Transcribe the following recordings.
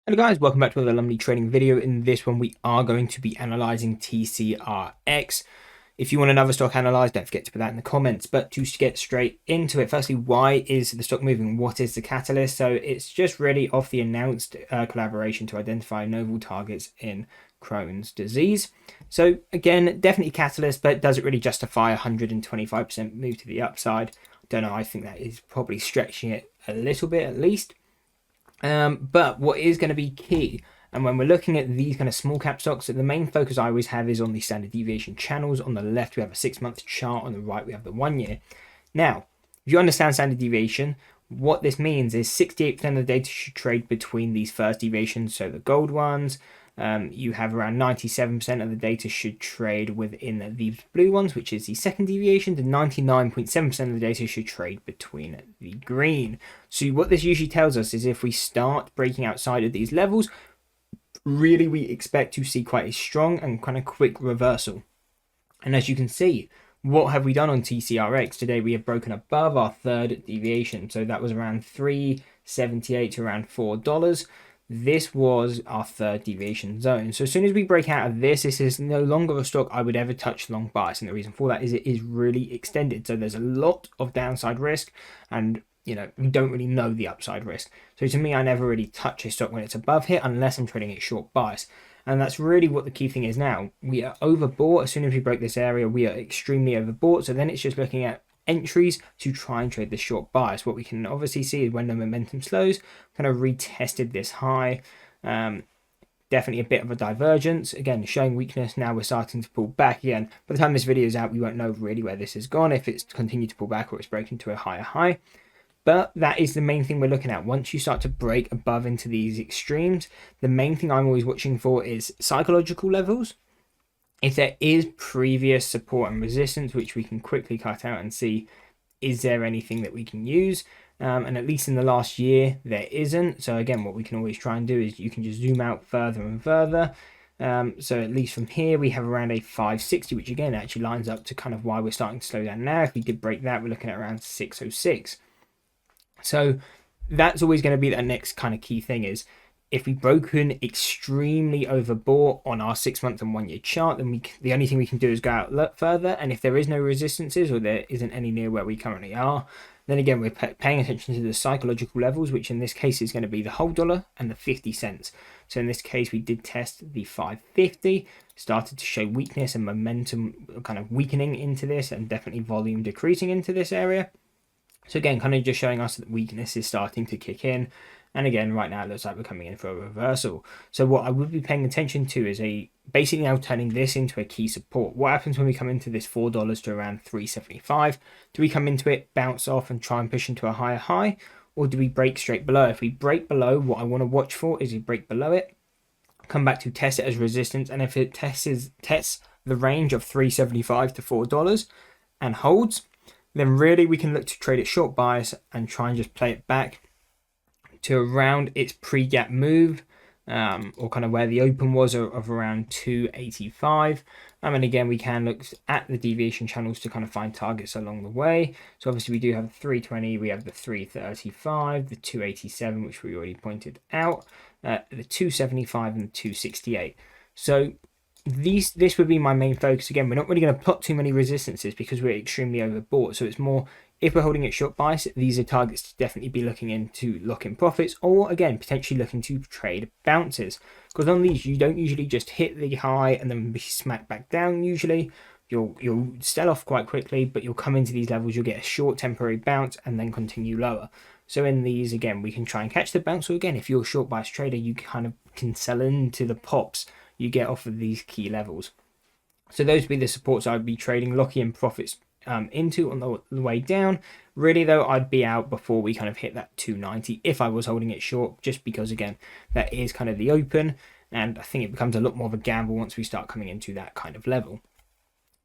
Hello guys, welcome back to another Lumley trading video. In this one we are going to be analysing TCRX. If you want another stock analysed, don't forget to put that in the comments. But to get straight into it, firstly, why is the stock moving? What is the catalyst? So it's just really off the announced collaboration to identify novel targets in Crohn's disease. So again, definitely catalyst, but does it really justify 125% move to the upside? Don't know, I think that is probably stretching it a little bit at least. But what is going to be key, and when we're looking at these kind of small cap stocks, the main focus I always have is on the standard deviation channels. On the left, we have a 6-month chart. On the right, we have the 1 year. Now, if you understand standard deviation, what this means is 68% of the data should trade between these first deviations, so the gold ones. You have around 97% of the data should trade within these blue ones, which is the second deviation. The 99.7% of the data should trade between the green. So what this usually tells us is if we start breaking outside of these levels, really we expect to see quite a strong and kind of quick reversal. And as you can see, what have we done on TCRX? Today we have broken above our third deviation. So that was around $3.78 to around $4. This was our third deviation zone. So as soon as we break out of this is no longer a stock I would ever touch long bias. And the reason for that is it is really extended. So there's a lot of downside risk and we don't really know the upside risk. So to me, I never really touch a stock when it's above here unless I'm trading it short bias. And that's really what the key thing is now. We are overbought. As soon as we break this area, we are extremely overbought. So then it's just looking at entries to try and trade the short bias. What we can obviously see is when the momentum slows, kind of retested this high. Definitely a bit of a divergence. Again, showing weakness. Now we're starting to pull back again. By the time this video is out, we won't know really where this has gone, if it's continued to pull back or it's breaking to a higher high. But that is the main thing we're looking at. Once you start to break above into these extremes, the main thing I'm always watching for is psychological levels. If there is previous support and resistance, which we can quickly cut out and see, is there anything that we can use? And at least in the last year, there isn't. So again, what we can always try and do is you can just zoom out further and further. So at least from here, we have around a 560, which again actually lines up to kind of why we're starting to slow down now. If we did break that, we're looking at around 606. So that's always going to be the next kind of key thing is if we've broken extremely overbought on our 6-month and 1 year chart, then the only thing we can do is go out further. And if there is no resistances or there isn't any near where we currently are, then again, we're paying attention to the psychological levels, which in this case is going to be the whole dollar and the 50 cents. So in this case, we did test the 550, started to show weakness and momentum kind of weakening into this and definitely volume decreasing into this area. So again, kind of just showing us that weakness is starting to kick in. And again, right now it looks like we're coming in for a reversal. So what I would be paying attention to is basically now turning this into a key support. What happens when we come into this $4 to around $3.75? Do we come into it, bounce off and try and push into a higher high? Or do we break straight below? If we break below, what I want to watch for is we break below it, come back to test it as resistance. And if it tests the range of $3.75 to $4 and holds, then really we can look to trade it short bias and try and just play it back to around its pre-gap move, or kind of where the open was of around 285. And again, we can look at the deviation channels to kind of find targets along the way. So obviously we do have the 320, we have the 335, the 287, which we already pointed out, the 275 and the 268. So this would be my main focus. Again, we're not really going to plot too many resistances because we're extremely overbought. So it's more, if we're holding it short bias, these are targets to definitely be looking into lock in profits, or again, potentially looking to trade bounces. Because on these, you don't usually just hit the high and then be smacked back down. Usually, you'll sell off quite quickly, but you'll come into these levels, you'll get a short temporary bounce and then continue lower. So in these, again, we can try and catch the bounce. So again, if you're a short bias trader, you kind of can sell into the pops you get off of these key levels. So those would be the supports I'd be trading, locking in profits into on the way down. Really though, I'd be out before we kind of hit that 290 if I was holding it short, just because again, that is kind of the open, and I think it becomes a lot more of a gamble once we start coming into that kind of level.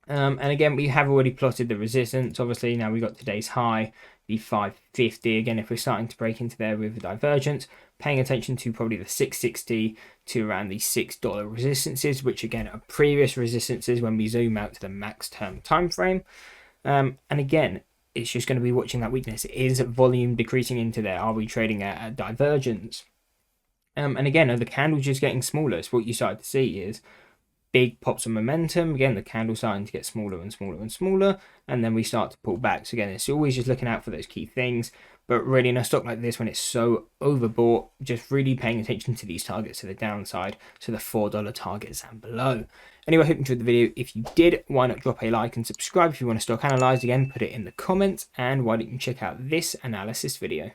And again, we have already plotted the resistance. Obviously, now we've got today's high, the 550. Again, if we're starting to break into there with a divergence, paying attention to probably the 660 to around the $6 resistances, which again are previous resistances when we zoom out to the max term time frame. And again, it's just going to be watching that weakness. Is volume decreasing into there? Are we trading at a divergence? And again, the candle's just getting smaller. So what you started to see is big pops of momentum. Again, the candle starting to get smaller and smaller and smaller, and then we start to pull back. So again, it's always just looking out for those key things. But really, in a stock like this, when it's so overbought, just really paying attention to these targets to the downside, so the $4 targets and below. Anyway, I hope you enjoyed the video. If you did, why not drop a like and subscribe? If you want to stock analyze, again, put it in the comments. And why don't you check out this analysis video?